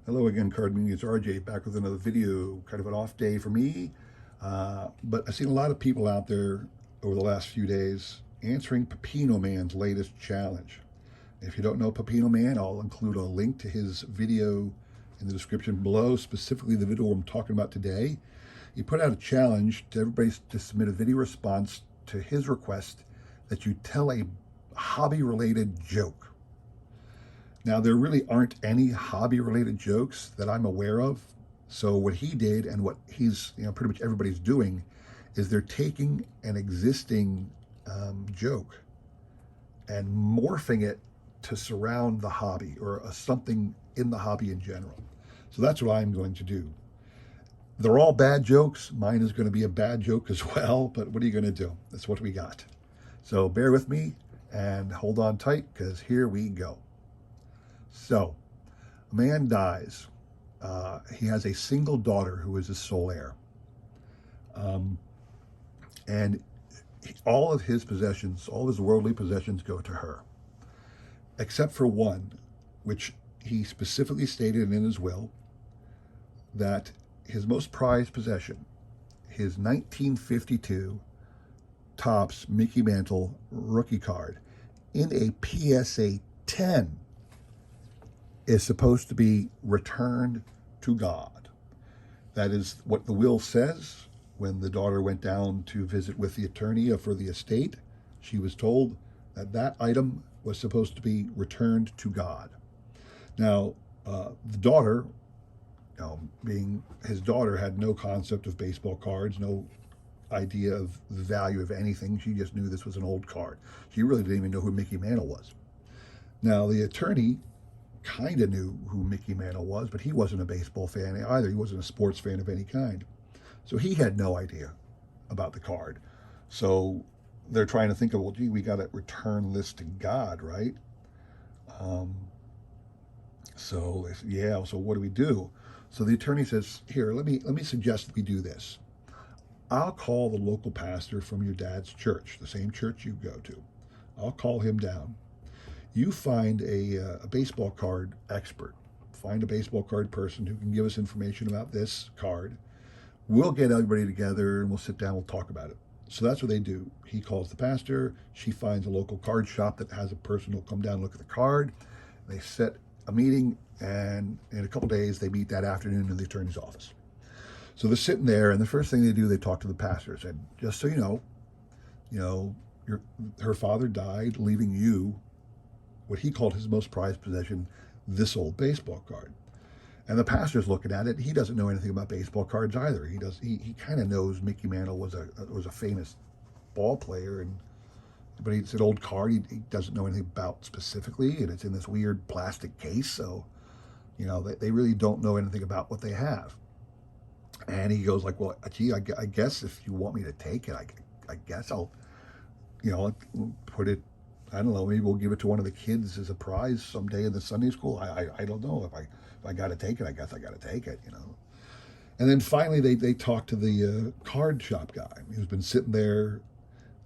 Hello again, Card Media. It's RJ back with another video. Kind of an off day for me, but I've seen a lot of people out there over the last few days answering Pepino Man's latest challenge. If you don't know Pepino Man, I'll include a link to his video in the description below, specifically the video I'm talking about today. He put out a challenge to everybody to submit a video response to his request that you tell a hobby-related joke. Now, there really aren't any hobby related jokes that I'm aware of. So, what he did and what he's, pretty much everybody's doing is they're taking an existing joke and morphing it to surround the hobby or something in the hobby in general. So, that's what I'm going to do. They're all bad jokes. Mine is going to be a bad joke as well, but what are you going to do? That's what we got. So, bear with me and hold on tight because here we go. So, a man dies. He has a single daughter who is his sole heir. Um, and all of his possessions, all of his worldly possessions go to her, except for one, which he specifically stated in his will that his most prized possession, his 1952 Topps Mickey Mantle rookie card in a PSA 10, is supposed to be returned to God. That is what the will says. When the daughter went down to visit with the attorney for the estate, she was told that that item was supposed to be returned to God. Now, the daughter, being his daughter, had no concept of baseball cards, no idea of the value of anything. She just knew this was an old card. She really didn't even know who Mickey Mantle was. Now, the attorney kind of knew who Mickey Mantle was, but he wasn't a baseball fan either. He wasn't a sports fan of any kind. So he had no idea about the card. So they're trying to think of, well, gee, we got to return this to God, right? Um, so they said, yeah, so what do we do? So the attorney says, here, let me suggest we do this. I'll call the local pastor from your dad's church, the same church you go to. I'll call him down. You find a baseball card expert. Find a baseball card person who can give us information about this card. We'll get everybody together and we'll sit down, we'll talk about it. So that's what they do. He calls the pastor. She finds a local card shop that has a person who'll come down and look at the card. They set a meeting, and in a couple days, they meet that afternoon in the attorney's office. So they're sitting there, and the first thing they do, they talk to the pastor. Said, just so you know, her father died, leaving you what he called his most prized possession, this old baseball card. And the pastor's looking at it. He doesn't know anything about baseball cards either. He kind of knows Mickey Mantle was a famous ball player, but it's an old card. He doesn't know anything about specifically, and it's in this weird plastic case. So, they really don't know anything about what they have. And he goes like, well, gee, I guess if you want me to take it, I guess I'll put it. I don't know. Maybe we'll give it to one of the kids as a prize someday in the Sunday school. I don't know. If I got to take it, I guess I got to take it. And then finally, they talk to the card shop guy who's been sitting there,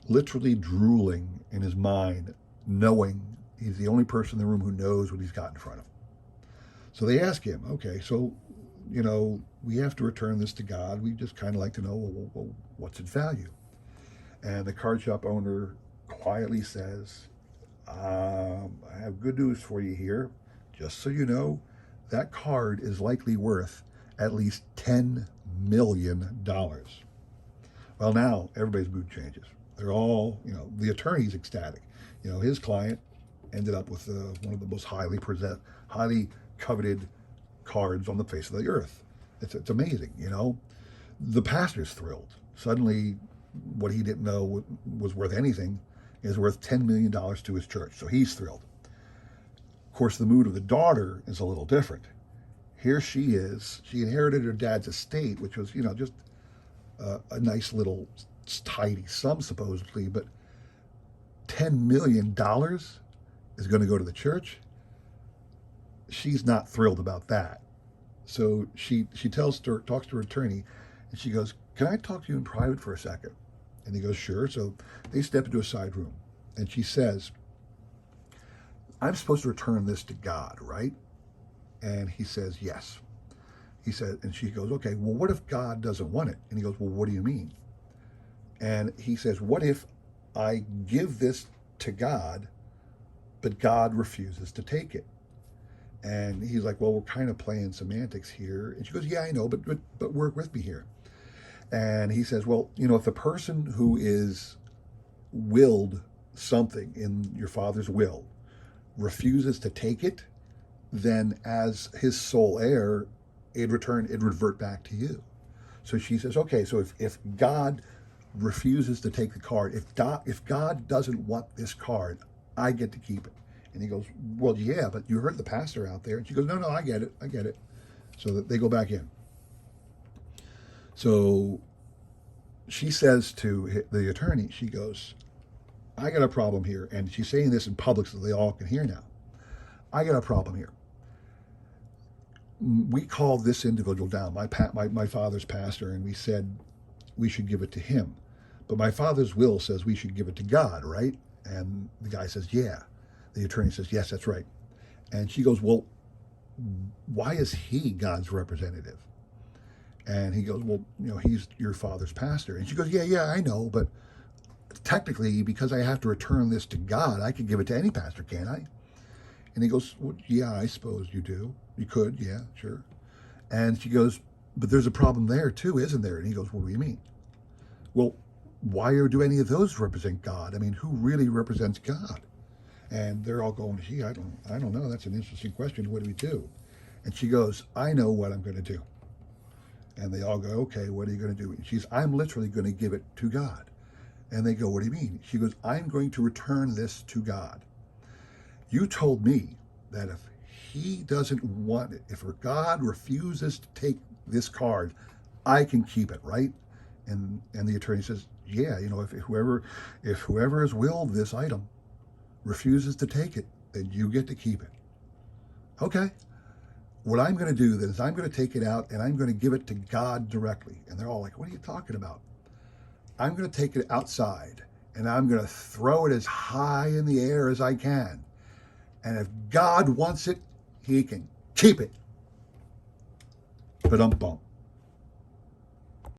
literally drooling in his mind, knowing he's the only person in the room who knows what he's got in front of him. So they ask him, okay, so we have to return this to God. We just kind of like to know, well, what's its value? And the card shop owner quietly says, I have good news for you here. Just so you know, that card is likely worth at least $10 million. Well, now everybody's mood changes. They're all, the attorney's ecstatic. His client ended up with one of the most highly coveted cards on the face of the earth. It's amazing, The pastor's thrilled. Suddenly, what he didn't know was worth anything is worth $10 million to his church. So he's thrilled. Of course, the mood of the daughter is a little different. Here she is. She inherited her dad's estate, which was, just a nice little tidy sum, supposedly. But $10 million is going to go to the church. She's not thrilled about that. So she talks to her attorney, and she goes, can I talk to you in private for a second? And he goes, sure. So they step into a side room. And she says, I'm supposed to return this to God, right? And he says, yes. He said, and she goes, okay, well, what if God doesn't want it? And he goes, well, what do you mean? And he says, what if I give this to God, but God refuses to take it? And he's like, well, we're kind of playing semantics here. And she goes, yeah, I know, but work with me here. And he says, well, if the person who is willed something in your father's will refuses to take it, then as his sole heir, it'd revert back to you. So she says, okay, so if God refuses to take the card, if God doesn't want this card, I get to keep it. And he goes, well, yeah, but you heard the pastor out there. And she goes, no, I get it. So that they go back in. So she says to the attorney, she goes, I got a problem here. And she's saying this in public so they all can hear now. I got a problem here. We called this individual down, my father's pastor, and we said we should give it to him. But my father's will says we should give it to God, right? And the guy says, yeah. The attorney says, yes, that's right. And she goes, well, why is he God's representative? And he goes, well, he's your father's pastor. And she goes, yeah, I know, but technically, because I have to return this to God, I could give it to any pastor, can't I? And he goes, well, yeah, I suppose you do. You could, yeah, sure. And she goes, but there's a problem there too, isn't there? And he goes, what do you mean? Well, why do any of those represent God? I mean, who really represents God? And they're all going, gee, I don't know. That's an interesting question. What do we do? And she goes, I know what I'm going to do. And they all go, okay, what are you going to do? And she's, I'm literally going to give it to God. And they go, what do you mean? She goes, I'm going to return this to God. You told me that if he doesn't want it, if God refuses to take this card, I can keep it, right? And the attorney says, yeah, if whoever has willed this item refuses to take it, then you get to keep it. Okay. What I'm going to do then is I'm going to take it out and I'm going to give it to God directly. And they're all like, what are you talking about? I'm going to take it outside and I'm going to throw it as high in the air as I can. And if God wants it, he can keep it. Ba-dum-bum.